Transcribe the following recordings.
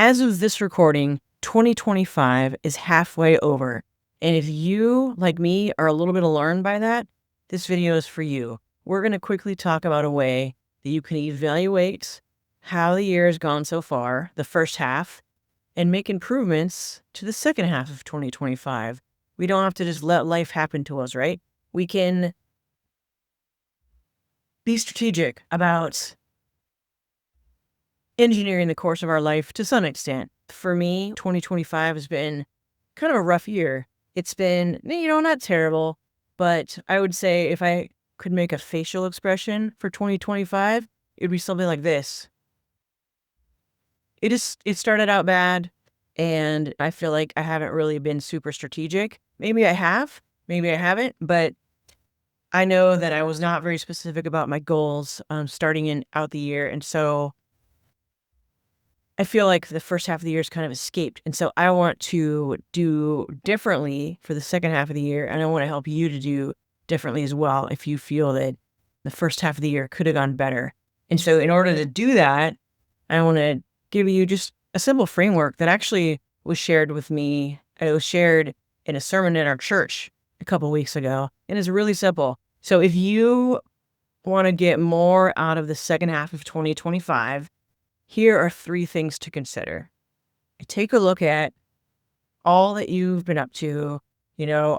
As of this recording, 2025 is halfway over. And if you, like me, are a little bit alarmed by that, this video is for you. We're going to quickly talk about a way that you can evaluate how the year has gone so far, the first half, and make improvements to the second half of 2025. We don't have to just let life happen to us, right? We can be strategic about engineering the course of our life to some extent. For me, 2025 has been kind of a rough year. It's been, not terrible, but I would say if I could make a facial expression for 2025, it would be something like this. It started out bad, and I feel like I haven't really been super strategic. Maybe I have, maybe I haven't, but I know that I was not very specific about my goals starting out the year, and so I feel like the first half of the year is kind of escaped. And so I want to do differently for the second half of the year. And I want to help you to do differently as well if you feel that the first half of the year could have gone better. And so in order to do that, I want to give you just a simple framework that actually was shared with me. It was shared in a sermon in our church a couple weeks ago. And it's really simple. So if you want to get more out of the second half of 2025, here are 3 things to consider. Take a look at all that you've been up to,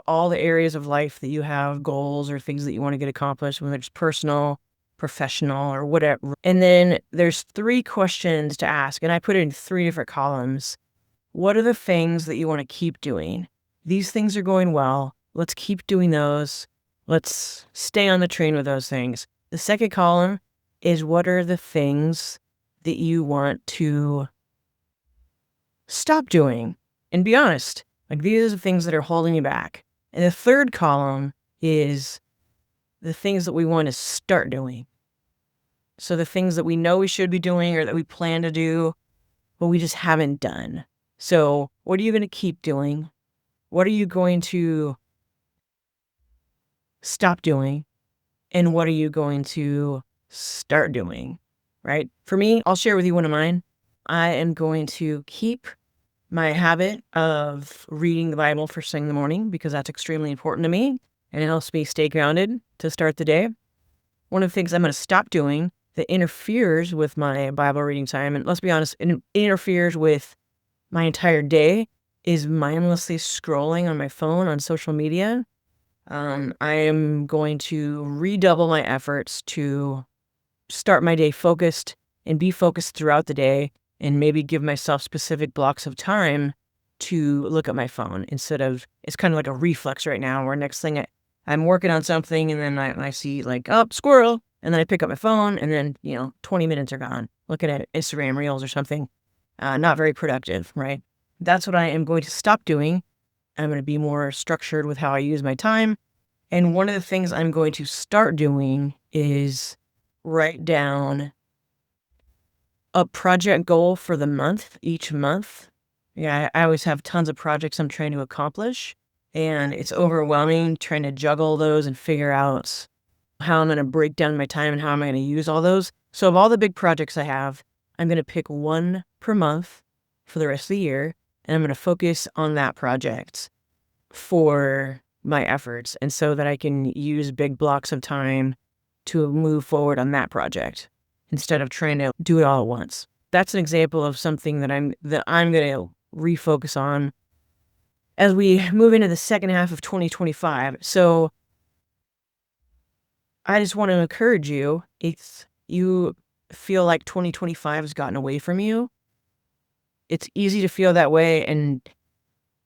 all the areas of life that you have goals or things that you want to get accomplished, whether it's personal, professional, or whatever. And then there's 3 questions to ask, and I put it in 3 different columns. What are the things that you want to keep doing? These things are going well. Let's keep doing those. Let's stay on the train with those things. The second column is what are the things that you want to stop doing and be honest. Like these are the things that are holding you back. And the third column is the things that we want to start doing. So the things that we know we should be doing or that we plan to do, but we just haven't done. So what are you going to keep doing? What are you going to stop doing? And what are you going to start doing? Right? For me, I'll share with you one of mine. I am going to keep my habit of reading the Bible first thing in the morning because that's extremely important to me and it helps me stay grounded to start the day. One of the things I'm going to stop doing that interferes with my Bible reading time, and let's be honest, it interferes with my entire day, is mindlessly scrolling on my phone on social media. I am going to redouble my efforts to start my day focused and be focused throughout the day and maybe give myself specific blocks of time to look at my phone instead of, it's kind of like a reflex right now where next thing I'm working on something and then I see like, oh, squirrel. And then I pick up my phone and then, 20 minutes are gone looking at Instagram Reels or something. Not very productive, right? That's what I am going to stop doing. I'm going to be more structured with how I use my time. And one of the things I'm going to start doing is write down a project goal for the month, each month. Yeah, I always have tons of projects I'm trying to accomplish, and it's overwhelming trying to juggle those and figure out how I'm going to break down my time and how am I going to use all those. So of all the big projects I have, I'm going to pick one per month for the rest of the year, and I'm going to focus on that project for my efforts, and so that I can use big blocks of time to move forward on that project instead of trying to do it all at once. That's an example of something that I'm going to refocus on as we move into the second half of 2025. So I just want to encourage you, if you feel like 2025 has gotten away from you, it's easy to feel that way, and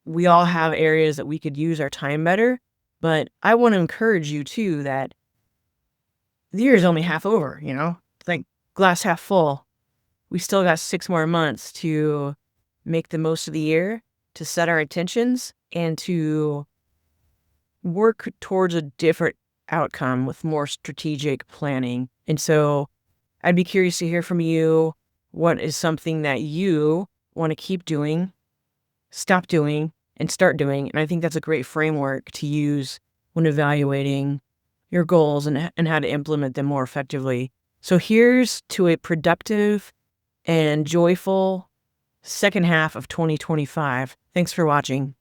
we all have areas that we could use our time better. But I want to encourage you too that the year is only half over, It's like glass half full. We still got 6 more months to make the most of the year, to set our intentions, and to work towards a different outcome with more strategic planning. And so I'd be curious to hear from you. What is something that you want to keep doing, stop doing, and start doing? And I think that's a great framework to use when evaluating your goals and how to implement them more effectively. So here's to a productive and joyful second half of 2025. Thanks for watching.